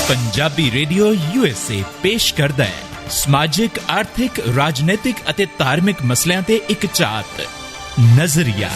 Punjabi radio USA ਪੇਸ਼ ਕਰਦਾ ਹੈ ਸਮਾਜਿਕ, ਆਰਥਿਕ, ਰਾਜਨੀਤਿਕ ਅਤੇ ਧਾਰਮਿਕ ਮਸਲਿਆਂ ਤੇ ਇੱਕ ਝਾਤ ਨਜ਼ਰੀਆ।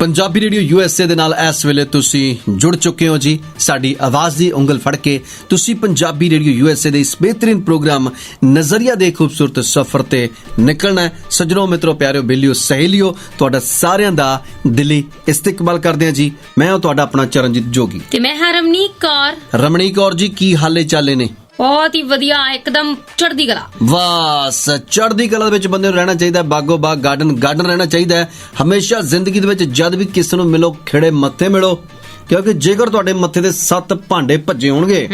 ਪੰਜਾਬੀ ਰੇਡੀਓ USA ਦੇ ਨਾਲ ਇਸ ਵੇਲੇ ਤੁਸੀਂ ਜੁੜ ਚੁੱਕੇ ਹੋ ਜੀ। ਸਾਡੀ ਆਵਾਜ਼ ਦੀ ਉਂਗਲ ਫੜ ਕੇ ਤੁਸੀਂ ਪੰਜਾਬੀ ਰੇਡੀਓ USA ਦੇ ਇਸ ਬਿਹਤਰੀਨ ਪ੍ਰੋਗਰਾਮ ਨਜ਼ਰੀਆ ਦੇ ਖੂਬਸੂਰਤ ਸਫ਼ਰ ਤੇ ਨਿਕਲਣਾ ਹੈ। ਸੱਜਣੋ, ਮਿੱਤਰੋ, ਪਿਆਰਿਓ, ਬੇਲੀਓ, ਸਹੇਲੀਓ, ਤੁਹਾਡਾ ਸਾਰਿਆਂ ਦਾ ਦਿਲੀ ਇਸਤਕਬਾਲ ਕਰਦੇ ਹਾਂ ਜੀ। ਮੈਂ ਹਾਂ ਤੁਹਾਡਾ ਆਪਣਾ ਚਰਨਜੀਤ ਜੋਗੀ ਤੇ ਮੈਂ ਹਾਂ ਰਮਨੀਕ ਕੌਰ। ਰਮਣੀਕ ਕੌਰ ਜੀ, ਕੀ ਹਾਲੇ ਚਾਲੇ ਨੇ? ਬਹੁਤ ਹੀ ਵਧੀਆ, ਇੱਕਦਮ ਚੜ੍ਹਦੀ ਕਲਾ। ਬਸ ਚੜ੍ਹਦੀ ਕਲਾ ਦੇ ਵਿੱਚ ਬੰਦੇ ਨੂੰ ਰਹਿਣਾ ਚਾਹੀਦਾ, ਬਾਗੋ ਬਾਗ ਗਾਰਡਨ ਰਹਿਣਾ ਚਾਹੀਦਾ ਹੈ। ਹਮੇਸ਼ਾ ਜ਼ਿੰਦਗੀ ਦੇ ਵਿੱਚ ਜਦ ਵੀ ਕਿਸੇ ਨੂੰ ਮਿਲੋ, ਖਿੜੇ ਮੱਥੇ ਮਿਲੋ, ਕਿਉਂਕਿ ਜੇਕਰ ਤੁਹਾਡੇ ਮੱਥੇ ਤੇ 7 ਭਾਂਡੇ ਭੱਜੇ ਹੋਣਗੇ,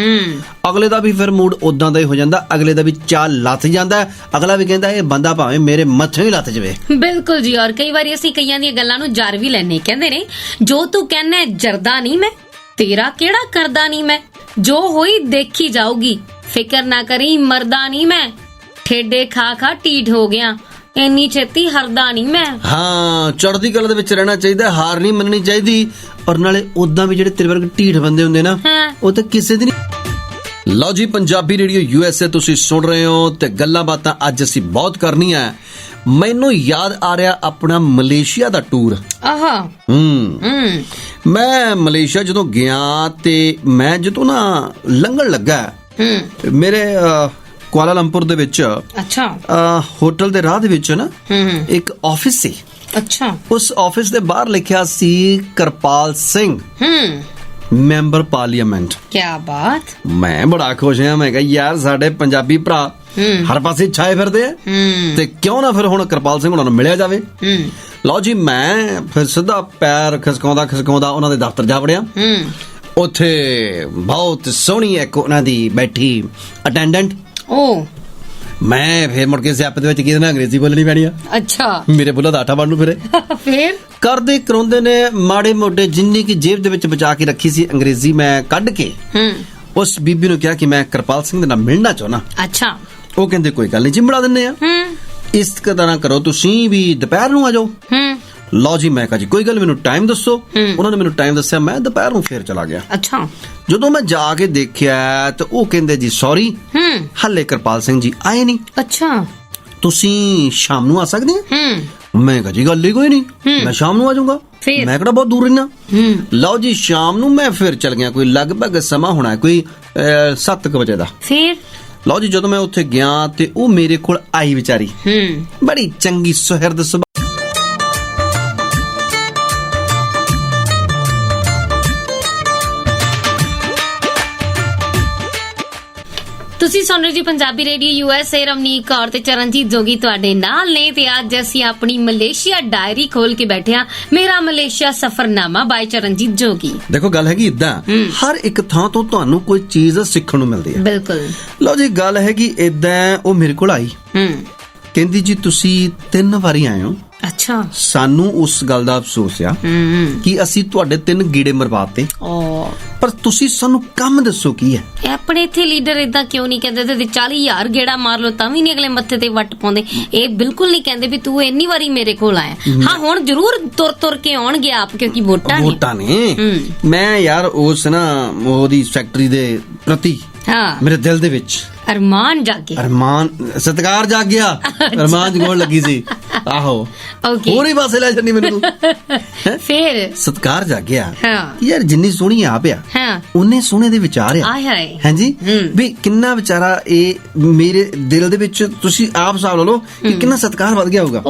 ਅਗਲੇ ਦਾ ਵੀ ਫਿਰ ਮੂਡ ਉਦਾਂ ਦਾ ਹੀ ਹੋ ਜਾਂਦਾ, ਅਗਲੇ ਦਾ ਵੀ ਚਾਹ ਲੱਥ ਜਾਂਦਾ, ਅਗਲਾ ਵੀ ਕਹਿੰਦਾ ਇਹ ਬੰਦਾ ਭਾਵੇਂ ਮੇਰੇ ਮੱਥੇ ਹੀ ਲੱਥ ਜਾਵੇ। ਬਿਲਕੁਲ ਜੀ। ਔਰ ਕਈ ਵਾਰੀ ਅਸੀਂ ਕਈਆਂ ਦੀਆਂ ਗੱਲਾਂ ਨੂੰ ਜਰ ਵੀ ਲੈਨੇ, ਕਹਿੰਦੇ ਨੇ ਜੋ ਤੂੰ ਕਹਿਣਾ ਜਰਦਾ ਨਹੀਂ ਮੈਂ, ਤੇਰਾ ਕਿਹੜਾ ਕਰਦਾ ਨਹੀਂ ਮੈਂ, ਜੋ ਹੋਈ ਦੇਖੀ ਜਾਊਗੀ, ਫਿਕਰ ਨਾ ਕਰੀ ਮਰਦਾ ਨਹੀਂ ਮੈਂ, ਠੇਡੇ ਖਾ ਖਾ ਢੀਠ ਹੋ ਗਿਆ, ਇੰਨੀ ਛੇਤੀ ਹਰਦਾ ਨਹੀਂ ਮੈਂ। ਹਾਂ, ਚੜ੍ਹਦੀ ਕਲਾ ਦੇ ਵਿੱਚ ਰਹਿਣਾ ਚਾਹੀਦਾ, ਹਾਰ ਨਹੀਂ ਮੰਨਣੀ ਚਾਹੀਦੀ। ਔਰ ਨਾਲੇ ਉਦਾਂ ਵੀ ਜਿਹੜੇ ਤੇਰੇ ਵਰਗੇ ਢੀਠ ਬੰਦੇ ਹੁੰਦੇ ਨਾ, ਉਹ ਤਾਂ ਕਿਸੇ ਦੀ ਨਹੀਂ। ਲਓ ਜੀ, ਪੰਜਾਬੀ ਰੇਡੀਓ USA ਤੁਸੀਂ ਸੁਣ ਰਹੇ ਹੋ ਤੇ ਗੱਲਾਂ ਬਾਤਾਂ ਅੱਜ ਅਸੀਂ ਬਹੁਤ ਕਰਨੀਆਂ। ਮੈਨੂੰ ਯਾਦ ਆ ਰਿਹਾ ਆਪਣਾ ਮਲੇਸ਼ੀਆ ਦਾ ਟੂਰ। ਮੈਂ ਮਲੇਸ਼ੀਆ ਜਦੋਂ ਗਿਆ ਤੇ ਮੈਂ ਜਦੋਂ ਨਾ ਲੰਘਣ ਲੱਗਾ, ਮੇਰੇ ਕੁਆਲਾਲੰਪੁਰ ਦੇ ਵਿੱਚ ਹੋਟਲ ਦੇ ਰਾਹ ਦੇ ਵਿੱਚ ਨਾ ਇੱਕ ਆਫਿਸ ਸੀ। ਉਸ ਆਫਿਸ ਦੇ ਬਾਹਰ ਲਿਖਿਆ ਸੀ ਕਰਪਾਲ ਸਿੰਘ, ਮੈਂਬਰ ਪਾਰਲੀਮੈਂਟ। ਕਿਆ ਬਾਤ। ਮੈਂ ਬੜਾ ਖੁਸ਼ ਹਾਂ। ਮੈਂ ਕਿਹਾ ਯਾਰ, ਸਾਡੇ ਪੰਜਾਬੀ ਭਰਾ ਹਰ ਪਾਸੇ ਛਾਏ ਫਿਰਦੇ ਆ ਤੇ ਕਿਉਂ ਨਾ ਫਿਰ ਹੁਣ ਕਰਪਾਲ ਸਿੰਘ ਉਹਨਾਂ ਨੂੰ ਮਿਲਿਆ ਜਾਵੇ। ਲਓ ਜੀ, ਮੈਂ ਫਿਰ ਸਿੱਧਾ ਪੈਰ ਖਿਸਕਾਉਂਦਾ ਉਹਨਾਂ ਦੇ ਦਫ਼ਤਰ ਜਾ ਵੜਿਆ। ਉੱਥੇ ਬਹੁਤ ਸੋਹਣੀ ਇੱਕ ਉਹਨਾਂ ਦੀ ਬੈਠੀ ਅਟੈਂਡੈਂਟ। ਮੈਂ ਫਿਰ ਮੁੜ ਕੇ ਸਿਆਪੇ ਦੇ ਵਿੱਚ ਕਿਹਦੇ ਨਾਲ ਅੰਗਰੇਜ਼ੀ ਬੋਲਣੀ ਪੈਣੀ ਆ। ਅੱਛਾ, ਮੇਰੇ ਬੁੱਲਾ ਦਾ ਆਟਾ ਬਣੂ ਫਿਰੇ। ਫਿਰ ਕਰਦੇ ਕਰਾਉਂਦੇ ਨੇ ਮਾੜੇ ਮੋਟੇ ਜਿੰਨੀ ਕਿ ਜੇਬ ਦੇ ਵਿੱਚ ਬਚਾ ਕੇ ਰੱਖੀ ਸੀ ਅੰਗਰੇਜ਼ੀ ਮੈਂ ਕੱਢ ਕੇ ਉਸ ਬੀਬੀ ਨੂੰ ਕਿਹਾ ਕਿ ਮੈਂ ਕਰਪਾਲ ਸਿੰਘ ਦੇ ਨਾਲ ਮਿਲਣਾ ਚਾਹੁੰਦਾ। ਅੱਛਾ। ਉਹ ਕਹਿੰਦੇ ਕੋਈ ਗੱਲ ਨਹੀਂ ਜੀ, ਮਿਲਾ ਦਿੰਦੇ ਆ। ਇਸ ਤਰ੍ਹਾਂ ਕਰੋ, ਤੁਸੀਂ ਵੀ ਦੁਪਹਿਰ ਨੂੰ ਆ ਜਾਓ। ਲਓ ਜੀ, ਮੈਂ ਕਿਹਾ ਜੀ ਕੋਈ ਗੱਲ, ਮੈਨੂੰ ਟਾਈਮ ਦੱਸੋ। ਉਹਨਾਂ ਨੇ ਮੈਨੂੰ ਟਾਈਮ ਦੱਸਿਆ, ਮੈਂ ਦੁਪਹਿਰ ਨੂੰ ਫੇਰ ਚਲਾ ਗਿਆ। ਅੱਛਾ। ਜਦੋਂ ਮੈਂ ਜਾ ਕੇ ਦੇਖਿਆ ਤਾਂ ਉਹ ਕਹਿੰਦੇ ਜੀ ਸੌਰੀ, ਹਲੇ ਕਰਪਾਲ ਸਿੰਘ ਜੀ ਆਏ ਨਹੀਂ। ਅੱਛਾ, ਤੁਸੀਂ ਸ਼ਾਮ ਨੂੰ ਆ ਸਕਦੇ ਆ? ਮੈਂ ਕਿਹਾ ਜੀ ਗੱਲ ਹੀ ਕੋਈ ਨਹੀਂ, ਮੈਂ ਸ਼ਾਮ ਨੂੰ ਆ ਜਾਊਂਗਾ, ਮੈਂ ਕਿਹੜਾ ਬਹੁਤ ਦੂਰ ਰਹਿਣਾ। ਲਓ ਜੀ, ਸ਼ਾਮ ਨੂੰ ਮੈਂ ਫਿਰ ਚਲ ਗਿਆ। ਕੋਈ ਲਗਭਗ ਸਮਾਂ ਹੋਣਾ ਕੋਈ 7 ਵਜੇ ਦਾ। ਫਿਰ ਲਓ ਜੀ, ਜਦੋਂ ਮੈਂ ਉੱਥੇ ਗਿਆ ਤੇ ਉਹ ਮੇਰੇ ਕੋਲ ਆਈ ਵਿਚਾਰੀ, ਬੜੀ ਚੰਗੀ ਸੁਹਿਰਦ ਸੁਭਾਅ। ਤੁਸੀਂ ਸੁਣ ਰਹੇ ਜੀ ਪੰਜਾਬੀ ਰੇਡੀਓ USA। ਰਮਨੀਕ ਕੌਰ ਤੇ ਚਰਨਜੀਤ ਜੋਗੀ ਤੁਹਾਡੇ ਨਾਲ ਨੇ ਤੇ ਅੱਜ ਅਸੀਂ ਆਪਣੀ ਮਲੇਸ਼ੀਆ ਡਾਇਰੀ ਖੋਲ ਕੇ ਬੈਠੇ ਆ। ਮੇਰਾ ਮਲੇਸ਼ੀਆ ਸਫ਼ਰਨਾਮਾ ਬਾਈ ਚਰਨਜੀਤ ਜੋਗੀ। ਦੇਖੋ, ਗੱਲ ਹੈਗੀ ਇਦਾਂ, ਹਰ ਇੱਕ ਥਾਂ ਤੋਂ ਤੁਹਾਨੂੰ ਕੋਈ ਚੀਜ਼ ਸਿੱਖਣ ਨੂੰ ਮਿਲਦੀ ਹੈ। ਬਿਲਕੁਲ। ਲਓ ਜੀ, ਗੱਲ ਹੈਗੀ ਇਦਾਂ, ਉਹ ਮੇਰੇ ਕੋਲ ਆਈ, ਕਹਿੰਦੀ ਜੀ ਤੁਸੀਂ 3 ਵਾਰੀ ਆਏ ਹੋ। ਅੱਛਾ। ਸਾਨੂੰ ਉਸ ਗੱਲ ਦਾ ਅਫਸੋਸ ਆ ਕਿ ਅਸੀਂ ਤੁਹਾਡੇ 3 ਗੀੜੇ ਮਰਵਾਤੇ, ਪਰ ਤੁਸੀਂ ਸਾਨੂੰ ਕੰਮ ਦੱਸੋ ਕੀ ਹੈ। ਆਪਣੇ ਇੱਥੇ ਲੀਡਰ ਇਦਾਂ ਕਿਉਂ ਨਹੀਂ ਕਹਿੰਦੇ ਤੇ 40,000 ਗੇੜਾ ਮਾਰ ਲੋ ਤਾਂ ਵੀ ਨਹੀਂ ਅਗਲੇ ਮੱਥੇ ਤੇ ਵੱਟ ਪਾਉਂਦੇ। ਇਹ ਬਿਲਕੁਲ ਨਹੀਂ ਕਹਿੰਦੇ ਵੀ ਤੂੰ ਇੰਨੀ ਵਾਰੀ ਮੇਰੇ ਕੋਲ ਆਇਆ। ਹਾਂ, ਹੁਣ ਜ਼ਰੂਰ ਤੁਰ ਕੇ ਆਉਣਗੇ ਆਪ, ਕਿਉਂਕਿ ਵੋਟਾਂ ਨੇ। ਮੈਂ ਯਾਰ ਉਸ ਨਾ ਉਹਦੀ ਫੈਕਟਰੀ ਦੇ ਪ੍ਰਤੀ ਮੇਰੇ ਦਿਲ ਦੇ ਵਿੱਚ ਸਤਿਕਾਰ ਜਾਗ ਗਿਆ, ਅਰਮਾਨ ਜਗਾਉਣ ਲੱਗੀ ਸੀ। ਆਹੋ, ਹੋਰ ਹੀ ਪਾਸੇ ਲੈ ਜਾਂਦੀ ਮੈਨੂੰ। ਫਿਰ ਸਤਿਕਾਰ ਜਾਗ ਗਿਆ ਯਾਰ, ਜਿੰਨੀ ਸੋਹਣੀ ਆਪ ਆ ਉਹਨੇ ਸੋਹਣੇ ਦੇ ਵਿਚਾਰ ਆ। ਹਾਂਜੀ, ਵੀ ਕਿੰਨਾ ਵਿਚਾਰਾ ਇਹ ਮੇਰੇ ਦਿਲ ਦੇ ਵਿੱਚ, ਤੁਸੀਂ ਆਪ ਹਿਸਾਬ ਲਾ ਲਓ ਕਿ ਕਿੰਨਾ ਸਤਿਕਾਰ ਵੱਧ ਗਿਆ ਹੋਊਗਾ।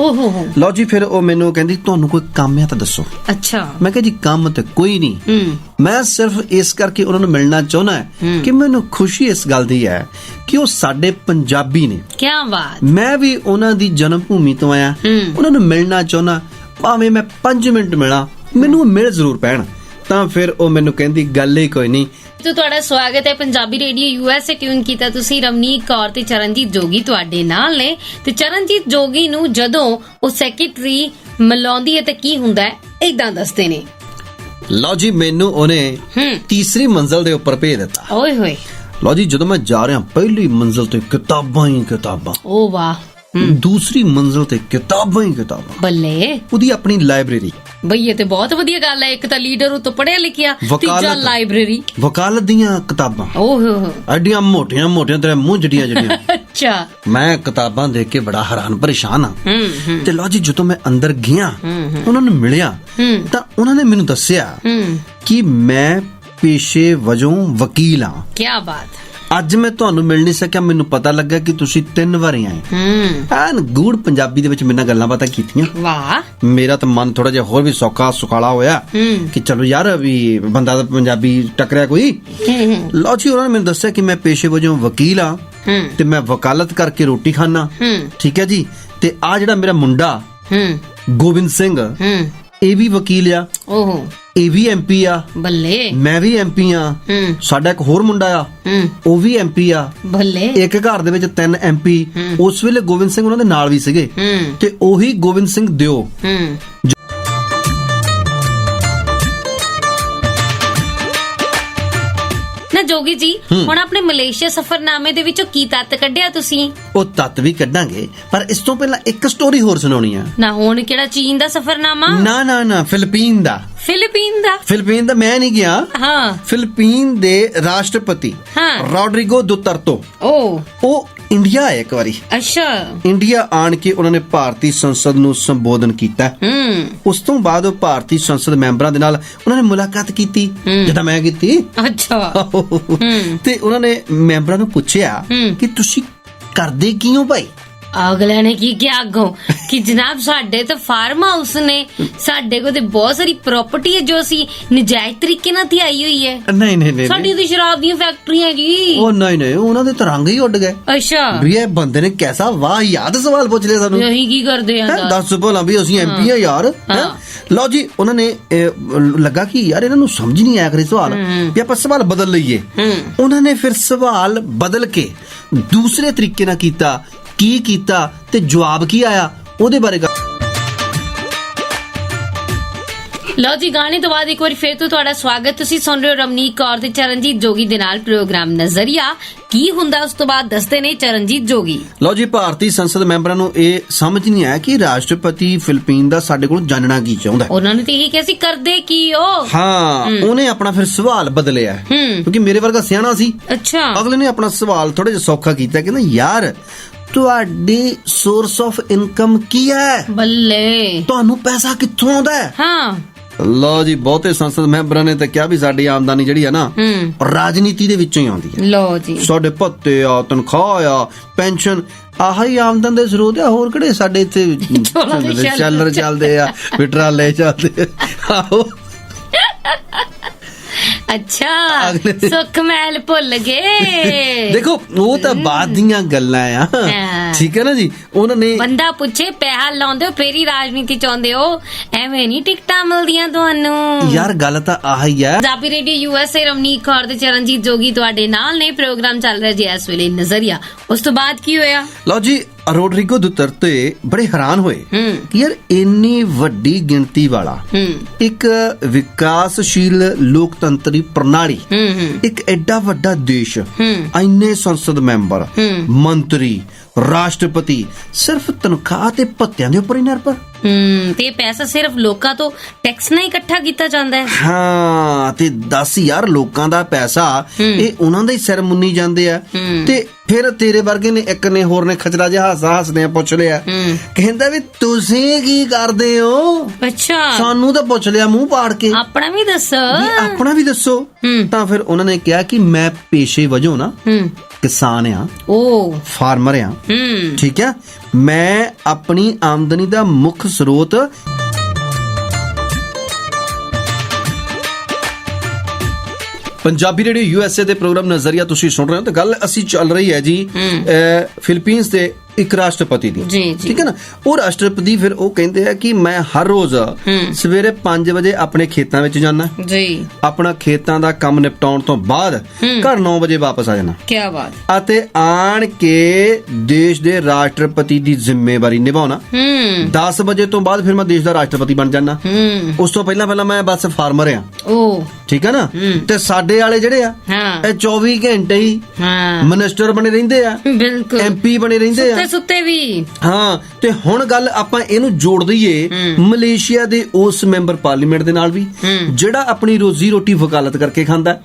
ਲਓ ਜੀ, ਫਿਰ ਉਹ ਮੈਨੂੰ ਕਹਿੰਦੀ ਤੁਹਾਨੂੰ ਕੋਈ ਕੰਮ ਆ ਤਾਂ ਦੱਸੋ। ਅੱਛਾ। ਮੈਂ ਕਿਹਾ ਜੀ ਕੰਮ ਤਾਂ ਕੋਈ ਨਹੀਂ, ਮੈਂ ਸਿਰਫ ਇਸ ਕਰਕੇ ਉਹਨਾਂ ਨੂੰ ਮਿਲਣਾ ਚਾਹੁੰਦਾ ਕਿ ਮੈਨੂੰ ਖੁਸ਼ੀ ਇਸ ਗੱਲ ਦੀ ਹੈ ਕਿ ਉਹ ਸਾਡੇ ਪੰਜਾਬੀ ਨੇ। ਕਿਆ ਬਾਤ। ਮੈਂ ਵੀ ਉਹਨਾਂ ਦੀ ਜਨਮ ਭੂਮੀ ਤੋਂ ਆਇਆ, ਉਹਨਾਂ ਨੂੰ ਮਿਲਣਾ ਚਾਹੁੰਦਾ, ਭਾਵੇਂ ਮੈਂ 5 ਮਿੰਟ ਮਿਲਾਂ, ਮੈਨੂੰ ਮਿਲ ਜ਼ਰੂਰ ਪੈਣ। ਤਾਂ ਫਿਰ ਉਹ ਮੈਨੂੰ ਕਹਿੰਦੀ ਗੱਲ ਹੀ ਕੋਈ ਨਹੀਂ। ਤੁਹਾਡਾ ਸਵਾਗਤ ਹੈ ਪੰਜਾਬੀ ਰੇਡੀਓ USA। ਟਿਊਨ ਕੀਤਾ ਤੁਸੀਂ ਰਮਨੀਕ ਕੌਰ ਤੇ ਚਰਨਜੀਤ ਜੋਗੀ ਤੁਹਾਡੇ ਨਾਲ ਨੇ। ਤੇ ਚਰਨਜੀਤ ਜੋਗੀ ਨੂੰ ਜਦੋਂ ਉਹ ਸੈਕਟਰੀ ਮਿਲਾਉਂਦੀ ਹੈ ਤੇ ਕੀ ਹੁੰਦਾ ਹੈ, ਏਦਾਂ ਦੱਸਦੇ ਨੇ। ਲਓ ਜੀ ਮੈਨੂੰ ਉਹਨੇ ਤੀਸਰੀ ਮੰਜ਼ਲ ਦੇ ਉੱਪਰ ਭੇਜ ਦਿੱਤਾ। ਓਏ ਹੋਏ। ਲਓ ਜੀ ਜਦੋਂ ਮੈਂ ਜਾ ਰਿਹਾ ਪਹਿਲੀ ਮੰਜ਼ਲ ਤੇ ਕਿਤਾਬਾਂ ਹੀ ਕਿਤਾਬਾਂ, ਓ ਵਾਹ। ਦੂਸਰੀ ਮੰਜ਼ਲ ਤੇ ਕਿਤਾਬਾਂ ਹੀ ਕਿਤਾਬਾਂ, ਬੱਲੇ। ਉਹਦੀ ਆਪਣੀ ਲਾਇਬ੍ਰੇਰੀ। ਬਈ ਇਹ ਤੇ ਬਹੁਤ ਵਧੀਆ ਗੱਲ ਹੈ, ਇੱਕ ਤਾਂ ਲੀਡਰ ਉਤੋਂ ਪੜ੍ਹਿਆ ਲਿਖਿਆ, ਤੀਜਾ ਲਾਇਬ੍ਰੇਰੀ, ਵਕਾਲਤ ਦੀਆਂ ਕਿਤਾਬਾਂ, ਓਹ ਐਡੀਆਂ ਮੋਟੀਆਂ ਮੋਟੀਆਂ ਤੇਰੇ ਮੂੰਹ ਜਿਹੜੀਆਂ ਅੱਛਾ। ਮੈਂ ਕਿਤਾਬਾਂ ਦੇਖ ਕੇ ਬੜਾ ਹੈਰਾਨ ਪਰੇਸ਼ਾਨ ਆ। ਤੇ ਲਓ ਜੀ ਜਦੋਂ ਮੈਂ ਅੰਦਰ ਗਿਆ ਉਹਨਾਂ ਨੂੰ ਮਿਲਿਆ ਤਾਂ ਉਹਨਾਂ ਨੇ ਮੈਨੂੰ ਦੱਸਿਆ ਕਿ ਮੈਂ ਪੇਸ਼ੇ ਵਜੋਂ ਵਕੀਲ ਆ। ਕੀ ਬਾਤ। ਅੱਜ ਮੈਂ ਤੁਹਾਨੂੰ ਮਿਲ ਨਹੀਂ ਸਕਿਆ, ਮੈਨੂੰ ਪਤਾ ਲੱਗਾ ਕਿ ਤੁਸੀਂ 3 ਵਾਰੀ ਆਏ। ਐਨ ਗੂੜ ਪੰਜਾਬੀ ਦੇ ਵਿੱਚ ਮੇਰੇ ਨਾਲ ਗੱਲਾਂ ਬਾਤਾਂ ਕੀਤੀਆਂ। ਵਾਹ। ਮੇਰਾ ਤਾਂ ਮਨ ਥੋੜਾ ਜਿਹਾ ਹੋਰ ਵੀ ਸੌਖਾ ਸੁਖਾਲਾ ਹੋਇਆ ਕਿ ਚਲੋ ਯਾਰ ਵੀ ਬੰਦਾ ਤਾਂ ਪੰਜਾਬੀ ਟੱਕਰਿਆ ਕੋਈ। ਲਓ ਜੀ ਉਹਨਾਂ ਨੇ ਮੈਨੂੰ ਦੱਸਿਆ ਕਿ ਮੈਂ ਪੇਸ਼ੇ ਵਜੋਂ ਵਕੀਲ ਆ ਤੇ ਮੈਂ ਵਕਾਲਤ ਕਰਕੇ ਰੋਟੀ ਖਾਣਾ। ਠੀਕ ਹੈ ਜੀ। ਤੇ ਆ ਜਿਹੜਾ ਮੇਰਾ ਮੁੰਡਾ ਗੋਬਿੰਦ ਸਿੰਘ, ਇਹ ਵੀ ਵਕੀਲ ਆ, ਓਹੋ, ਇਹ ਵੀ ਐਮਪੀ ਆ। ਬੱਲੇ। ਮੈਂ ਵੀ ਐਮਪੀ ਆ। ਸਾਡਾ ਇੱਕ ਹੋਰ ਮੁੰਡਾ ਆ, ਉਹ ਵੀ ਐਮਪੀ ਆ। ਬੱਲੇ। ਇੱਕ ਘਰ ਦੇ ਵਿੱਚ 3 ਐਮਪੀ। ਉਸ ਵੇਲੇ ਗੋਬਿੰਦ ਸਿੰਘ ਉਹਨਾਂ ਦੇ ਨਾਲ ਵੀ ਸੀਗੇ ਤੇ ਉਹੀ ਗੋਬਿੰਦ ਸਿੰਘ ਦਿਓ। ਨਾ ਜੋਗੀ ਜੀ, ਹੁਣ ਆਪਣੇ ਮਲੇਸ਼ੀਆ ਸਫ਼ਰਨਾਮੇ ਦੇ ਵਿੱਚੋਂ ਕੀ ਤੱਤ ਕੱਢਿਆ ਤੁਸੀਂ? ਉਹ ਤੱਤ ਵੀ ਕੱਢਾਂਗੇ, ਪਰ ਇਸ ਤੋਂ ਪਹਿਲਾਂ ਇੱਕ ਸਟੋਰੀ ਹੋਰ ਸੁਣਾਉਣੀ ਆ। ਨਾ ਹੁਣ ਕਿਹੜਾ ਚੀਨ ਦਾ ਸਫ਼ਰਨਾਮਾ? ਨਾ ਫਿਲੀਪੀਨ ਦਾ। ਫਿਲੀਪੀਨ ਦਾ ਮੈਂ ਨਹੀਂ ਗਿਆ। ਹਾਂ। ਫਿਲੀਪੀਨ ਦੇ ਰਾਸ਼ਟਰਪਤੀ ਰੋਡਰਿਗੋ ਦੁਤਰਤੋ, ਉਹ ਇੰਡੀਆ ਆਏ ਇੱਕ ਵਾਰੀ। ਅੱਛਾ। ਇੰਡੀਆ ਆਣ ਕੇ ਉਹਨਾਂ ਨੇ ਭਾਰਤੀ ਸੰਸਦ ਨੂੰ ਸੰਬੋਧਨ ਕੀਤਾ। ਉਸ ਤੋਂ ਬਾਅਦ ਉਹ ਭਾਰਤੀ ਸੰਸਦ ਮੈਂਬਰਾਂ ਦੇ ਨਾਲ ਉਹਨਾਂ ਨੇ ਮੁਲਾਕਾਤ ਕੀਤੀ, ਜਿੱਦਾਂ ਮੈਂ ਕੀਤੀ। ਅੱਛਾ। ਤੇ ਉਹਨਾਂ ਨੇ ਮੈਂਬਰਾਂ ਨੂੰ ਪੁੱਛਿਆ ਕਿ ਤੁਸੀਂ ਕਰਦੇ ਕੀ ਹੋ ਭਾਈ? ਅਗਲੇ ਨੇ ਕੀ ਕਿਹਾ ਅੱਗੋਂ ਕਿ ਜਨਾਬ ਸਾਡੇ ਤਾਂ ਫਾਰਮ ਹਾਊਸ ਨੇ, ਸਾਡੇ ਕੋਲ ਤੇ ਬਹੁਤ ਸਾਰੀ ਪ੍ਰਾਪਰਟੀ ਹੈ ਜੋ ਅਸੀਂ ਨਜਾਇਜ਼ ਤਰੀਕੇ ਨਾਲ ਧਿਆਈ ਹੋਈ ਹੈ। ਨਹੀਂ ਸਾਡੀ ਤਾਂ ਸ਼ਰਾਬ ਦੀਆਂ ਫੈਕਟਰੀਆਂ ਜੀ। ਉਹ ਨਹੀਂ ਉਹਨਾਂ ਦੇ ਤਾਂ ਰੰਗ ਹੀ ਉੱਡ ਗਏ। ਅੱਛਾ। ਵੀ ਇਹ ਬੰਦੇ ਨੇ ਕੈਸਾ ਵਾਹ ਯਾਦ ਸਵਾਲ ਪੁੱਛ ਲਿਆ ਸਾਨੂੰ। ਅਸੀਂ ਕੀ ਕਰਦੇ ਆ? ਦੱਸ ਭਲਾ ਵੀ ਅਸੀਂ ਐਮਪੀ ਆ ਯਾਰ। ਲਓ ਜੀ ਉਹਨਾਂ ਨੇ ਲੱਗਾ ਕਿ ਯਾਰ ਇਹਨਾਂ ਨੂੰ ਸਮਝ ਨਹੀਂ ਆਇਆ ਕਰੇ ਸਵਾਲ, ਵੀ ਆਪਾਂ ਸਵਾਲ ਬਦਲ ਲਈਏ। ਉਹਨਾਂ ਨੇ ਫਿਰ ਸਵਾਲ ਬਦਲ ਕੇ ਦੂਸਰੇ ਤਰੀਕੇ ਨਾਲ ਕੀਤਾ। ਕੀ ਕੀਤਾ ਤੇ ਜਵਾਬ ਕੀ ਆਇਆ ਉਹਦੇ ਬਾਰੇ ਲਓ ਜੀ, ਗਾਣੇ ਤੋਂ ਬਾਅਦ ਇੱਕ ਵਾਰੀ ਫੇਰ ਤੋਂ ਤੁਹਾਡਾ ਸਵਾਗਤ। ਤੁਸੀਂ ਸੁਣ ਰਹੇ ਹੋ ਰਮਨੀਕ ਕੌਰ ਤੇ ਚਰਨਜੀਤ ਜੋਗੀ ਦੇ ਨਾਲ ਪ੍ਰੋਗਰਾਮ ਨਜ਼ਰੀਆ। ਕੀ ਹੁੰਦਾ ਉਸ ਤੋਂ ਬਾਅਦ ਦੱਸਦੇ ਨੇ ਚਰਨਜੀਤ ਜੋਗੀ। ਲਓ ਜੀ, ਭਾਰਤੀ ਸੰਸਦ ਮੈਂਬਰਾਂ ਨੂੰ ਇਹ ਸਮਝ ਨਹੀਂ ਆਇਆ ਕਿ ਰਾਸ਼ਟਰਪਤੀ ਫਿਲੀਪੀਨ ਦਾ ਸਾਡੇ ਕੋਲ ਜਾਣਨਾ ਕੀ ਚਾਹੁੰਦਾ। ਉਹਨਾਂ ਨੇ ਤੇ ਇਹੀ ਕਿਹਾ ਸੀ ਕਰਦੇ ਕੀ ਹੋ। ਹਾਂ, ਉਹਨੇ ਆਪਣਾ ਫਿਰ ਸਵਾਲ ਬਦਲਿਆ ਕਿਉਂਕਿ ਮੇਰੇ ਵਰਗਾ ਸਿਆਣਾ ਸੀ। ਅੱਛਾ। ਅਗਲੇ ਨੇ ਆਪਣਾ ਸਵਾਲ ਥੋੜਾ ਜਿਹਾ ਸੌਖਾ ਕੀਤਾ, ਕਹਿੰਦਾ ਯਾਰ ਤੁਹਾਡੀ ਸੋਰਸ ਆਫ ਇਨਕਮ ਕੀ ਹੈ? ਬੱਲੇ। ਤੁਹਾਨੂੰ ਪੈਸਾ ਕਿੱਥੋਂ ਆਉਂਦਾ ਹੈ? ਹਾਂ। ਲਓ ਜੀ, ਬਹੁਤੇ ਸੰਸਦ ਮੈਂਬਰਾਂ ਨੇ ਤਾਂ ਕਿਹਾ ਵੀ ਸਾਡੀ ਆਮਦਨੀ ਜਿਹੜੀ ਆ ਨਾ ਰਾਜਨੀਤੀ ਦੇ ਵਿੱਚੋਂ ਹੀ ਆਉਂਦੀ ਹੈ। ਲਓ ਜੀ, ਸਾਡੇ ਭੱਤੇ ਆ, ਤਨਖਾਹ ਆ, ਪੈਨਸ਼ਨ, ਆਹੀ ਆਮਦਨ ਦੇ ਸਰੋਤ ਆ। ਹੋਰ ਕਿਹੜੇ ਸਾਡੇ ਇੱਥੇ ਸ਼ੈਲਰ ਚੱਲਦੇ ਆ, ਵਿਟਰਾਲੇ ਚੱਲਦੇ ਆਹੋ। ਅੱਛਾ, ਸੁੱਖ ਮਹਿਲ ਭੁੱਲ ਗਏ। ਦੇਖੋ ਉਹ ਤਾਂ ਬਾਅਦ ਦੀਆਂ ਗੱਲਾਂ ਆ, ਠੀਕ ਹੈ ਨਾ ਜੀ। ਉਹਨਾਂ ਨੇ ਬੰਦਾ ਪੁੱਛੇ ਪੈਸਾ ਲਾਉਂਦੇ ਹੋ ਫੇਰ ਹੀ ਰਾਜਨੀਤੀ ਚਾਹੁੰਦੇ ਹੋ, ਐਵੇਂ ਨਹੀਂ ਟਿਕਟਾਂ ਮਿਲਦੀਆਂ ਤੁਹਾਨੂੰ। ਯਾਰ ਗੱਲ ਤਾਂ ਆਹੀ ਹੈ। ਪੰਜਾਬੀ ਰੇਡੀਓ ਯੂਐਸਏ ਰਮਨੀਕ ਕੌਰ ਤੇ ਚਰਨਜੀਤ ਜੋਗੀ ਤੁਹਾਡੇ ਨਾਲ ਨੇ। ਪ੍ਰੋਗਰਾਮ ਚੱਲ ਰਿਹਾ ਜੀ ਇਸ ਵੇਲੇ ਨਜ਼ਰੀਆ। ਉਸ ਤੋਂ ਬਾਅਦ ਕੀ ਹੋਇਆ? ਲਓ ਜੀ, ਰੋਡਰਿਗੋ ਦੁਤਰਤੇ ਬੜੇ ਹੈਰਾਨ ਹੋਏ ਕਿ ਯਾਰ ਇੰਨੀ ਵੱਡੀ ਗਿਣਤੀ ਵਾਲਾ ਇੱਕ ਵਿਕਾਸਸ਼ੀਲ ਲੋਕਤੰਤਰੀ ਪ੍ਰਣਾਲੀ, ਇੱਕ ਐਡਾ ਵੱਡਾ ਦੇਸ਼, ਇੰਨੇ ਸੰਸਦ ਮੈਂਬਰ, ਮੰਤਰੀ, ਰਾਸ਼ਟਰਪਤੀ ਸਿਰਫ ਤਨਖਾਹ ਤੇ ਭੱਤਿਆਂ ਦੇ ਉੱਪਰ ਹੀ ਨਿਰਭਰ। ਤੇ ਪੈਸਾ ਸਿਰਫ ਲੋਕਾਂ ਤੋਂ ਟੈਕਸ ਨਾਲ ਇਕੱਠਾ ਕੀਤਾ ਜਾਂਦਾ ਹੈ। ਹਾਂ, ਤੇ 10 ਯਾਰ ਲੋਕਾਂ ਦਾ ਪੈਸਾ ਇਹ ਉਹਨਾਂ ਦਾ ਹੀ ਸਿਰ ਮੁੰਨੀ ਜਾਂਦੇ ਆ। ਤੇ ਫਿਰ ਤੇਰੇ ਵਰਗੇ ਨੇ ਇੱਕ ਨੇ ਹੋਰ ਨੇ ਖਚਰਾ ਜਿਹਾ ਹੱਸਦੇ ਪੁੱਛ ਲਿਆ, ਕਹਿੰਦਾ ਵੀ ਤੁਸੀਂ ਕੀ ਕਰਦੇ ਹੋ? ਅੱਛਾ, ਸਾਨੂੰ ਤਾਂ ਪੁੱਛ ਲਿਆ ਮੂੰਹ ਪਾੜ ਕੇ, ਆਪਣਾ ਵੀ ਦੱਸੋ। ਆਪਣਾ ਵੀ ਦੱਸੋ। ਤਾਂ ਫਿਰ ਉਹਨਾਂ ਨੇ ਕਿਹਾ ਕਿ ਮੈਂ ਪੇਸ਼ੇ ਵਜੋਂ ਨਾ ਕਿਸਾਨ ਆ, ਫਾਰਮਰ ਆ, ਠੀਕ ਹੈ। ਮੈਂ ਆਪਣੀ ਆਮਦਨੀ ਦਾ ਮੁੱਖ ਸਰੋਤ ਪੰਜਾਬੀ ਰੇਡੀਓ ਯੂਐਸਏ ਦੇ ਪ੍ਰੋਗਰਾਮ ਨਜ਼ਰੀਆ ਤੁਸੀਂ ਸੁਣ ਰਹੇ ਹੋ। ਤਾਂ ਗੱਲ ਅਸੀਂ ਚੱਲ ਰਹੀ ਹੈ ਜੀ ਫਿਲੀਪੀਨਸ ਦੇ ਇੱਕ ਰਾਸ਼ਟਰਪਤੀ ਦੀ, ਜੀ, ਜੀ। ਠੀਕ ਹੈ ਨਾ। ਉਹ ਰਾਸ਼ਟਰਪਤੀ ਫਿਰ ਉਹ ਕਹਿੰਦੇ ਆ ਕਿ ਮੈਂ ਹਰ ਰੋਜ਼ ਸਵੇਰੇ 5 ਵਜੇ ਆਪਣੇ ਖੇਤਾਂ ਵਿੱਚ ਜਾਣਾ ਜੀ, ਆਪਣਾ ਖੇਤਾਂ ਦਾ ਕੰਮ ਨਿਪਟਾਉਣ ਤੋਂ ਬਾਅਦ ਘਰ 9 ਵਜੇ ਵਾਪਸ ਆ ਜਾਣਾ ਕੀ ਬਾਤ। ਅਤੇ ਆਣ ਕੇ ਦੇਸ਼ ਦੇ ਰਾਸ਼ਟਰਪਤੀ ਦੀ ਜ਼ਿੰਮੇਵਾਰੀ ਨਿਭਾਉਣਾ। 10 ਵਜੇ ਤੋਂ ਬਾਅਦ ਫਿਰ ਮੈਂ ਦੇਸ਼ ਦਾ ਰਾਸ਼ਟਰਪਤੀ ਬਣ ਜਾਣਾ। ਉਸ ਤੋਂ ਪਹਿਲਾਂ ਮੈਂ ਬਸ ਫਾਰਮਰ ਆ, ਠੀਕ ਹੈ ਨਾ। ਤੇ ਸਾਡੇ ਵਾਲੇ ਜਿਹੜੇ ਆ ਇਹ 24 ਘੰਟੇ ਹੀ ਮਿਨਿਸਟਰ ਬਣੇ ਰਹਿੰਦੇ ਆ, ਬਿਲਕੁਲ MP ਬਣੇ ਰਹਿੰਦੇ ਆ, ਸੁੱਤੇ ਵੀ। ਹਾਂ, ਤੇ ਹੁਣ ਗੱਲ ਆਪਾਂ ਇਹਨੂੰ ਜੋੜ ਦਈਏ ਮਲੇਸ਼ੀਆ ਦੇ ਉਸ ਮੈਂਬਰ ਪਾਰਲੀਮੈਂਟ ਦੇ ਨਾਲ ਵੀ, ਜਿਹੜਾ ਆਪਣੀ ਰੋਜ਼ੀ ਰੋਟੀ ਵਕਾਲਤ ਕਰਕੇ ਖਾਂਦਾ,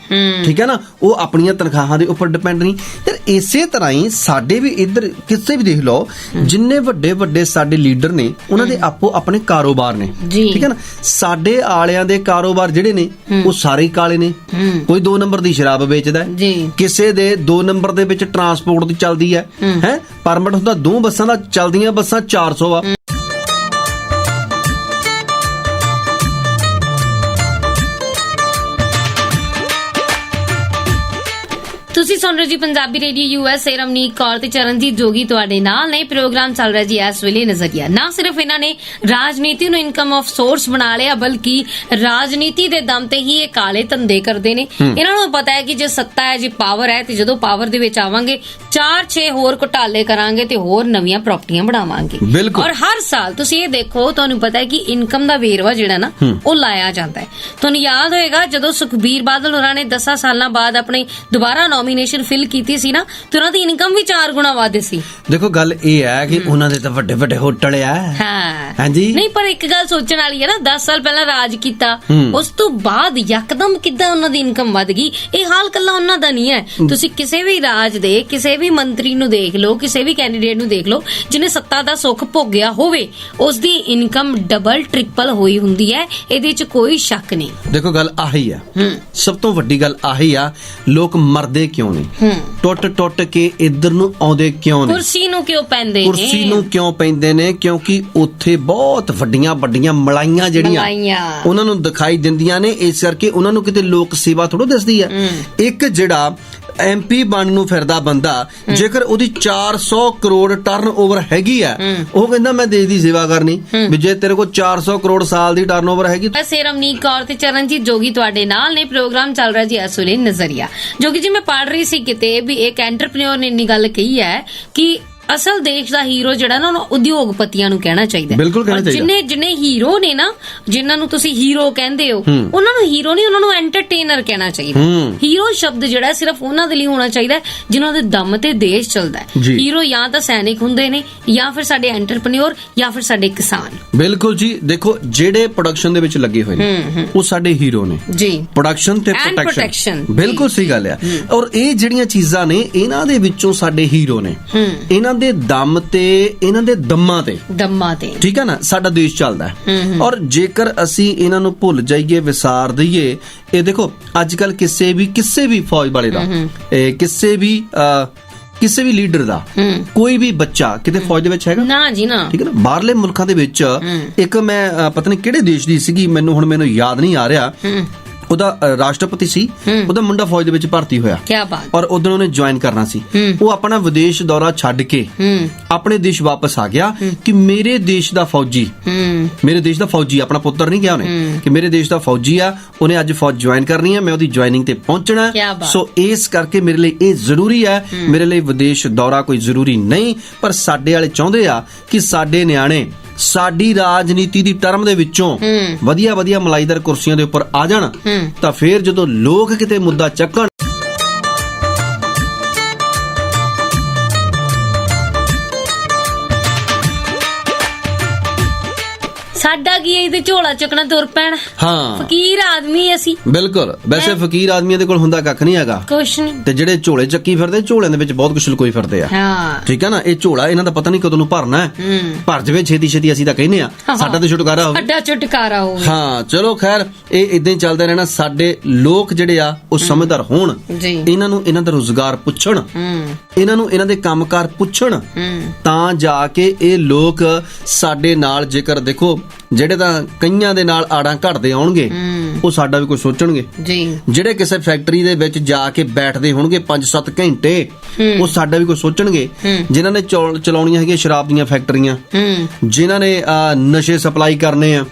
ਠੀਕ ਹੈ ਨਾ। ਉਹ ਆਪਣੀਆਂ ਤਨਖਾਹਾਂ ਦੇ ਉੱਪਰ ਡਿਪੈਂਡ ਨਹੀਂ। ਤੇ ਇਸੇ ਤਰ੍ਹਾਂ ਹੀ ਸਾਡੇ ਵੀ ਇੱਧਰ ਕਿਸੇ ਵੀ ਦੇਖ ਲਓ, ਜਿੰਨੇ ਵੱਡੇ ਵੱਡੇ ਸਾਡੇ ਲੀਡਰ ਨੇ ਉਹਨਾਂ ਦੇ ਆਪੋ ਆਪਣੇ ਕਾਰੋਬਾਰ ਨੇ, ਠੀਕ ਹੈ ਨਾ। ਸਾਡੇ ਆਲਿਆਂ ਦੇ ਕਾਰੋਬਾਰ ਜਿਹੜੇ ਨੇ ਉਹ ਸਾਰੇ ਹੀ ਕਾਲੇ ਨੇ। ਕੋਈ 2 ਨੰਬਰ ਦੀ ਸ਼ਰਾਬ ਵੇਚਦਾ, ਕਿਸੇ ਦੇ 2 ਨੰਬਰ ਦੇ ਵਿੱਚ ਟਰਾਂਸਪੋਰਟ ਦੀ ਚੱਲਦੀ ਹੈ, ਪਰਮਿਟ ਹੁੰਦਾ 2 ਬੱਸਾਂ ਦਾ, ਚੱਲਦੀਆਂ ਬੱਸਾਂ 400 ਆ। ਤੁਸੀਂ ਸੁਣ ਰਹੇ ਜੀ ਪੰਜਾਬੀ ਰੇਡੀਓ USA, ਰਮਨੀਕ ਕੌਰ ਤੇ ਚਰਨਜੀਤ ਜੋਗੀ ਤੁਹਾਡੇ ਨਾਲ ਨੇ। ਪ੍ਰੋਗਰਾਮ ਚੱਲ ਰਿਹਾ ਜੀ ਇਸ ਵੇਲੇ ਨਜ਼ਰੀਆ। ਨਾ ਸਿਰਫ ਇਹਨਾਂ ਨੇ ਰਾਜਨੀਤੀ ਨੂੰ ਇਨਕਮ ਆਫ ਸੋਰਸ ਬਣਾ ਲਿਆ, ਬਲਕਿ ਰਾਜਨੀਤੀ ਦੇ ਦਮ ਤੇ ਹੀ ਇਹ ਕਾਲੇ ਧੰਦੇ ਕਰਦੇ ਨੇ। ਇਹਨਾਂ ਨੂੰ ਪਤਾ ਹੈ ਕਿ ਜੇ ਸੱਤਾ ਹੈ, ਜੇ ਪਾਵਰ ਹੈ, ਤੇ ਜਦੋਂ ਪਾਵਰ ਦੇ ਵਿੱਚ ਆਵਾਂਗੇ 4-6 ਹੋਰ ਘੁਟਾਲੇ ਕਰਾਂਗੇ ਤੇ ਹੋਰ ਨਵੀਆਂ ਪ੍ਰਾਪਰਟੀਆਂ ਬਣਾਵਾਂਗੇ। ਔਰ ਹਰ ਸਾਲ ਤੁਸੀਂ ਇਹ ਦੇਖੋ, ਤੁਹਾਨੂੰ ਪਤਾ ਹੈ ਕਿ ਇਨਕਮ ਦਾ ਵੇਰਵਾ ਜਿਹੜਾ ਨਾ ਉਹ ਲਾਇਆ ਜਾਂਦਾ ਹੈ। ਤੁਹਾਨੂੰ ਯਾਦ ਹੋਏਗਾ ਜਦੋਂ ਸੁਖਬੀਰ ਬਾਦਲ ਹੋਰਾਂ ਨੇ 10 ਸਾਲਾਂ ਬਾਅਦ ਆਪਣੀ ਦੁਬਾਰਾ ਨੋਮੀਨੇਸ਼ਨ ਫਿਲ ਕੀਤੀ ਸੀ ਨਾ, ਤੇ ਉਹਨਾਂ ਦੀ ਇਨਕਮ ਵੀ 4 ਗੁਣਾ ਵੱਧ ਸੀ। ਦੇਖੋ ਗੱਲ ਇਹ ਹੈ ਕਿ ਉਹਨਾਂ ਦੇ ਤਾਂ ਵੱਡੇ ਵੱਡੇ ਹੋਟਲ ਆ। ਹਾਂਜੀ, ਨਹੀਂ, ਪਰ ਇੱਕ ਗੱਲ ਸੋਚਣ ਵਾਲੀ ਹੈ ਨਾ, 10 ਸਾਲ ਪਹਿਲਾਂ ਰਾਜ ਕੀਤਾ, ਉਸ ਤੋਂ ਬਾਅਦ ਯਕਦਮ ਕਿੱਦਾਂ ਉਹਨਾਂ ਦੀ ਇਨਕਮ ਵੱਧ ਗਈ। ਇਹ ਹਾਲ ਕੱਲਾ ਉਹਨਾਂ ਦਾ ਨਹੀਂ ਹੈ। ਤੁਸੀਂ ਕਿਸੇ ਵੀ ਰਾਜ ਦੇ ਕਿਸੇ ਵੀ ਮੰਤਰੀ ਨੂੰ ਦੇਖ ਲਓ, ਕਿਸੇ ਵੀ ਕੈਂਡੀਡੇਟ ਨੂੰ ਦੇਖ ਲਓ, ਜਿਹਨੇ ਸੱਤਾ ਦਾ ਸੁੱਖ ਭੋਗਿਆ ਹੋਵੇ, ਉਸ ਦੀ ਇਨਕਮ ਡਬਲ ਟ੍ਰਿਪਲ ਹੋਈ ਹੁੰਦੀ ਹੈ। ਇਹਦੇ 'ਚ ਕੋਈ ਸ਼ੱਕ ਨਹੀਂ। ਦੇਖੋ ਗੱਲ ਆਹੀ ਆ, ਸਭ ਤੋਂ ਵੱਡੀ ਗੱਲ ਆਹੀ ਆ, ਲੋਕ ਮਰਦੇ ਕਿਉਂ ਨੇ, ਟੁੱਟ ਕੇ ਇੱਧਰ ਨੂੰ ਆਉਂਦੇ ਕਿਉਂ ਨੇ, ਕੁਰਸੀ ਨੂੰ ਕਿਉਂ ਪੈਂਦੇ ਨੇ, ਕਿਉਂਕਿ ਉੱਥੇ ਬਹੁਤ ਵੱਡੀਆਂ ਵੱਡੀਆਂ ਮਲਾਈਆਂ ਜਿਹੜੀਆਂ ਉਹਨਾਂ ਨੂੰ ਦਿਖਾਈ ਦਿੰਦੀਆਂ ਨੇ। ਇਸ ਕਰਕੇ ਉਹਨਾਂ ਨੂੰ ਕਿਤੇ ਲੋਕ ਸੇਵਾ ਥੋੜੋ ਦਿਸਦੀ ਹੈ। ਇੱਕ ਜਿਹੜਾ MP ਬਣਨ ਨੂੰ ਫਿਰਦਾ ਬੰਦਾ, ਜੇਕਰ ਉਹਦੀ 400 ਕਰੋੜ ਟਰਨ ਓਵਰ ਹੈਗੀ ਆ, ਉਹ ਕਹਿੰਦਾ ਮੈਂ ਦੇਸ਼ ਦੀ ਸੇਵਾ ਕਰਨੀ। ਵੀ ਜੇ ਤੇਰੇ ਕੋਲ 400 ਕਰੋੜ ਸਾਲ ਦੀ ਟਰਨ ਓਵਰ ਹੈਗੀ। ਰਮਨੀਕ ਕੌਰ ਤੇ ਚਰਨਜੀਤ ਜੋਗੀ ਤੁਹਾਡੇ ਨਾਲ ਨੇ। ਪ੍ਰੋਗਰਾਮ ਚੱਲ ਰਿਹਾ ਜੀ ਇਸ ਵੇਲੇ ਨਜ਼ਰੀਆ। ਜੋਗੀ ਜੀ, ਮੈਂ ਪੜ੍ਹ ਰਹੀ ਸੀ ਕਿਤੇ ਵੀ ਇੱਕ ਐਂਟਰਪ੍ਰੀਨਿਓਰ ਨੇ ਇੰਨੀ ਗੱਲ ਕਹੀ ਹੈ ਕਿ ਅਸਲ ਦੇਸ਼ ਦਾ ਹੀਰੋ ਜਿਹੜਾ ਨਾ, ਉਹਨੂੰ ਉਦਯੋਗਪਤੀਆਂ ਨੂੰ ਕਹਿਣਾ ਚਾਹੀਦਾ। ਬਿਲਕੁਲ ਕਹਿਣਾ ਚਾਹੀਦਾ। ਜਿੰਨੇ ਹੀਰੋ ਨੇ ਨਾ, ਜਿਨ੍ਹਾਂ ਨੂੰ ਤੁਸੀਂ ਹੀਰੋ ਕਹਿੰਦੇ ਹੋ, ਉਹਨਾਂ ਨੂੰ ਹੀਰੋ ਨਹੀਂ, ਉਹਨਾਂ ਨੂੰ ਐਂਟਰਟੇਨਰ ਕਹਿਣਾ ਚਾਹੀਦਾ। ਹੀਰੋ ਸ਼ਬਦ ਜਿਹੜਾ ਸਿਰਫ ਉਹਨਾਂ ਦੇ ਲਈ ਹੋਣਾ ਚਾਹੀਦਾ ਜਿਨ੍ਹਾਂ ਦੇ ਦਮ ਤੇ ਦੇਸ਼ ਚੱਲਦਾ ਹੈ। ਹੀਰੋ ਜਾਂ ਤਾਂ ਸੈਨਿਕ ਹੁੰਦੇ ਨੇ, ਜਾਂ ਫਿਰ ਸਾਡੇ ਐਂਟਰਪ੍ਰੀਨਿਓਰ, ਜਾਂ ਫਿਰ ਸਾਡੇ ਕਿਸਾਨ। ਬਿਲਕੁਲ ਜੀ। ਦੇਖੋ ਜਿਹੜੇ ਪ੍ਰੋਡਕਸ਼ਨ ਦੇ ਵਿੱਚ ਲੱਗੇ ਹੋਏ ਨੇ ਉਹ ਸਾਡੇ ਹੀਰੋ ਨੇ ਜੀ। ਪ੍ਰੋਡਕਸ਼ਨ ਤੇ ਪ੍ਰੋਟੈਕਸ਼ਨ, ਬਿਲਕੁਲ ਸਹੀ ਗੱਲ ਆ। ਔਰ ਇਹ ਜਿਹੜੀਆਂ ਚੀਜ਼ਾਂ ਨੇ, ਇਹਨਾਂ ਦੇ ਵਿੱਚੋਂ ਸਾਡੇ ਹੀਰੋ ਨੇ। ਇਹਨਾਂ ਦੇ ਦਮ ਤੇ, ਇਹਨਾਂ ਦੇ ਦਮਾਂ ਤੇ, ਠੀਕ ਹੈ ਨਾ, ਸਾਡਾ ਦੇਸ਼ ਚੱਲਦਾ ਹੈ। ਔਰ ਜੇਕਰ ਅਸੀਂ ਇਹਨਾਂ ਨੂੰ ਭੁੱਲ ਜਾਈਏ, ਵਿਸਾਰ ਦਈਏ, ਇਹ ਦੇਖੋ ਅੱਜ ਕੱਲ ਕਿਸੇ ਵੀ ਫੌਜ ਵਾਲੇ ਦਾ, ਕਿਸੇ ਵੀ ਲੀਡਰ ਦਾ ਕੋਈ ਵੀ ਬੱਚਾ ਕਿਤੇ ਫੌਜ ਦੇ ਵਿੱਚ ਹੈਗਾ ਨਾ ਜੀ, ਨਾ, ਠੀਕ ਹੈ ਨਾ। ਬਾਹਰਲੇ ਮੁਲਕਾਂ ਦੇ ਵਿੱਚ ਇੱਕ ਮੈਂ ਪਤਾ ਨਹੀਂ ਕਿਹੜੇ ਦੇਸ਼ ਦੀ ਸੀਗੀ, ਮੈਨੂੰ ਯਾਦ ਨਹੀਂ ਆ ਰਿਹਾ, ਉਹਦਾ ਰਾਸ਼ਟਰਪਤੀ ਸੀ, ਉਹਦਾ ਮੁੰਡਾ ਫੌਜ ਦੇ ਵਿੱਚ ਭਰਤੀ ਹੋਇਆ। ਕਿਆ ਬਾਤ। ਔਰ ਉਦੋਂ ਉਹਨੇ ਜੁਆਇਨ ਕਰਨਾ ਸੀ। ਉਹ ਆਪਣਾ ਵਿਦੇਸ਼ ਦੌਰਾ ਛੱਡ ਕੇ ਆਪਣੇ ਦੇਸ਼ ਵਾਪਸ ਆ ਗਿਆ ਕਿ ਮੇਰੇ ਦੇਸ਼ ਦਾ ਫੌਜੀ, ਆਪਣਾ ਪੁੱਤਰ ਨਹੀਂ ਗਿਆ ਉਹਨੇ, ਕਿ ਮੇਰੇ ਦੇਸ਼ ਦਾ ਫੌਜੀ ਆ, ਉਹਨੇ ਅੱਜ ਫੌਜ ਜੁਆਇਨ ਕਰਨੀ ਹੈ, ਮੈਂ ਉਹਦੀ ਜੁਆਇਨਿੰਗ ਤੇ ਪਹੁੰਚਣਾ। ਸੋ ਇਸ ਕਰਕੇ ਮੇਰੇ ਲਈ ਇਹ ਜ਼ਰੂਰੀ ਹੈ। ਮੇਰੇ ਲਈ ਵਿਦੇਸ਼ ਦੌਰਾ ਕੋਈ ਜ਼ਰੂਰੀ ਨਹੀਂ, ਪਰ ਸਾਡੇ ਵਾਲੇ ਚਾਹੁੰਦੇ ਆ ਕਿ ਸਾਡੇ ਨਿਆਣੇ ਸਾਡੀ ਰਾਜਨੀਤੀ ਦੀ ਟਰਮ ਦੇ ਵਿੱਚੋਂ ਵਧੀਆ ਮਲਾਈਦਾਰ ਕੁਰਸੀਆਂ ਦੇ ਉੱਪਰ ਆ ਜਾਣ, ਤਾਂ ਫਿਰ ਜਦੋਂ ਲੋਕ ਕਿਤੇ ਮੁੱਦਾ ਚੱਕਣ, ਸਾਡਾ ਕੀ ਇਹਦੇ ਝੋਲਾ ਚੱਕਣਾ ਤੁਰ ਪੈਣ। ਫਕੀਰ ਆਦਮੀ ਅਸੀਂ। ਬਿਲਕੁਲ। ਵੈਸੇ ਫਕੀਰ ਆਦਮੀਆਂ ਦੇ ਕੋਲ ਹੁੰਦਾ ਕੱਖ ਨਹੀਂ ਹੈਗਾ, ਕੁਛ ਨਹੀਂ। ਤੇ ਜਿਹੜੇ ਝੋਲੇ ਚੱਕੀ ਫਿਰਦੇ, ਝੋਲਿਆਂ ਦੇ ਵਿੱਚ ਬਹੁਤ ਕੁਛ ਲੁਕੋਈ ਫਿਰਦੇ ਆ। ਠੀਕ ਹੈ ਨਾ। ਇਹ ਝੋਲਾ ਇਹਨਾਂ ਦਾ ਪਤਾ ਨਹੀਂ ਕਦੋਂ ਨੂੰ ਭਰਨਾ ਹੈ। ਭਰ ਜਵੇ ਛੇਤੀ ਅਸੀਂ ਤਾਂ ਕਹਿੰਦੇ ਆ, ਸਾਡਾ ਤੇ ਛੁਟਕਾਰਾ ਹੋਵੇ, ਸਾਡਾ ਛੁਟਕਾਰਾ ਹੋਵੇ। ਹਾਂ, ਚਲੋ ਖੈਰ, ਇਹ ਇਦਾਂ ਹੀ ਚੱਲਦਾ ਰਹਿਣਾ। ਸਾਡੇ ਲੋਕ ਜਿਹੜੇ ਆ ਉਹ ਸਮਝਦਾਰ ਹੋਣ, ਇਹਨਾਂ ਨੂੰ ਇਹਨਾਂ ਦਾ ਰੁਜ਼ਗਾਰ ਪੁੱਛਣ, ਇਹਨਾਂ ਨੂੰ ਇਹਨਾਂ ਦੇ ਕੰਮਕਾਰ ਪੁੱਛਣ ਤਾਂ ਜਾ ਕੇ ਇਹ ਲੋਕ ਸਾਡੇ ਨਾਲ, ਜੇਕਰ ਦੇਖੋ ਜਿਹੜੇ ਤਾਂ ਕਈਆਂ ਦੇ ਨਾਲ ਆੜਾਂ ਘੜਦੇ ਆਉਣਗੇ ਉਹ ਸਾਡਾ ਵੀ ਕੁਝ ਸੋਚਣਗੇ ਜੀ। ਜਿਹੜੇ ਕਿਸੇ ਫੈਕਟਰੀ ਦੇ ਵਿੱਚ ਜਾ ਕੇ ਬੈਠਦੇ ਹੋਣਗੇ 5-7 ਘੰਟੇ ਉਹ ਸਾਡਾ ਵੀ ਕੁਝ ਸੋਚਣਗੇ। ਜਿਨ੍ਹਾਂ ਨੇ ਚਲਾਉਣੀਆਂ ਹੈਗੀਆਂ ਸ਼ਰਾਬ ਦੀਆਂ ਫੈਕਟਰੀਆਂ, ਜਿਨ੍ਹਾਂ ਨੇ ਨਸ਼ੇ ਸਪਲਾਈ ਕਰਨੇ ਆ,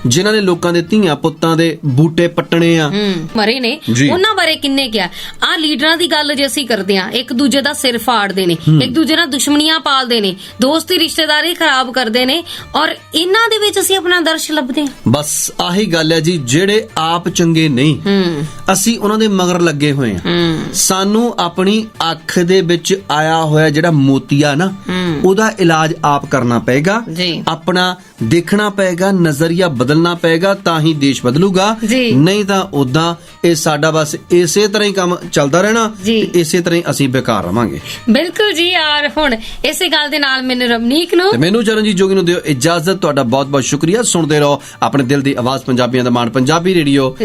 ਜਿਨ੍ਹਾਂ ਨੇ ਲੋਕਾਂ ਦੇ ਧੀਆਂ ਪੁੱਤਾਂ ਦੇ ਬੂਟੇ ਪੱਟਣੇ ਆ, ਮਰੇ ਨੇ, ਉਹਨਾਂ ਬਾਰੇ ਕਿੰਨੇ ਕਿਹਾ। ਆ ਲੀਡਰਾਂ ਦੀ ਗੱਲ ਜੇ ਅਸੀਂ ਕਰਦੇ ਆ, ਇੱਕ ਦੂਜੇ ਦਾ ਸਿਰ ਫਾੜਦੇ ਨੇ, ਇੱਕ ਦੂਜੇ ਨਾਲ ਦੁਸ਼ਮਣੀਆਂ ਪਾਲਦੇ ਨੇ, ਦੋਸਤੀ ਰਿਸ਼ਤੇਦਾਰੀ ਖਰਾਬ ਕਰਦੇ ਨੇ, ਔਰ ਇਹਨਾਂ ਦੇ ਵਿੱਚ ਅਸੀਂ ਆਪਣਾ ਦਰਸ਼ ਲੱਭਦੇ ਆ। ਬਸ ਆਹੀ ਗੱਲ ਹੈ ਜੀ, ਜਿਹੜੇ ਆਪ ਚੰਗੇ ਨਹੀਂ ਅਸੀਂ ਉਹਨਾਂ ਦੇ ਮਗਰ ਲੱਗੇ ਹੋਏ ਆ। ਸਾਨੂੰ ਆਪਣੀ ਅੱਖ ਦੇ ਵਿੱਚ ਆਇਆ ਹੋਇਆ ਜਿਹੜਾ ਮੋਤੀਆ ਨਾ ਉਹਦਾ ਇਲਾਜ ਆਪ ਕਰਨਾ ਪਏਗਾ, ਆਪਣਾ ਦੇਖਣਾ ਪਏਗਾ, ਨਜ਼ਰੀਆ ਬਦਲਣਾ ਪਏਗਾ, ਤਾਂ ਹੀ ਦੇਸ਼ ਬਦਲੂਗਾ। ਨਹੀਂ ਤਾਂ ਉਦਾਂ ਇਹ ਸਾਡਾ ਬਸ ਇਸੇ ਤਰ੍ਹਾਂ ਹੀ ਕੰਮ ਚੱਲਦਾ ਰਹਿਣਾ ਤੇ ਇਸੇ ਤਰ੍ਹਾਂ ਹੀ ਅਸੀਂ ਬੇਕਾਰ ਰਵਾਂਗੇ। ਬਿਲਕੁਲ ਜੀ। ਯਾਰ ਹੁਣ ਇਸੇ ਗੱਲ ਦੇ ਨਾਲ ਮੈਨੂੰ ਰਮਨੀਕ ਨੂੰ ਤੇ ਮੈਨੂੰ ਚਰਨਜੀਤ ਜੋਗੀ ਨੂੰ ਦਿਓ ਇਜਾਜ਼ਤ। ਤੁਹਾਡਾ ਬਹੁਤ ਬਹੁਤ ਸ਼ੁਕਰੀਆ। ਸੁਣਦੇ ਰਹੋ ਆਪਣੇ ਦਿਲ ਦੀ ਆਵਾਜ਼ ਪੰਜਾਬੀਆਂ ਦਾ ਮਾਣ ਪੰਜਾਬੀ ਰੇਡੀਓ।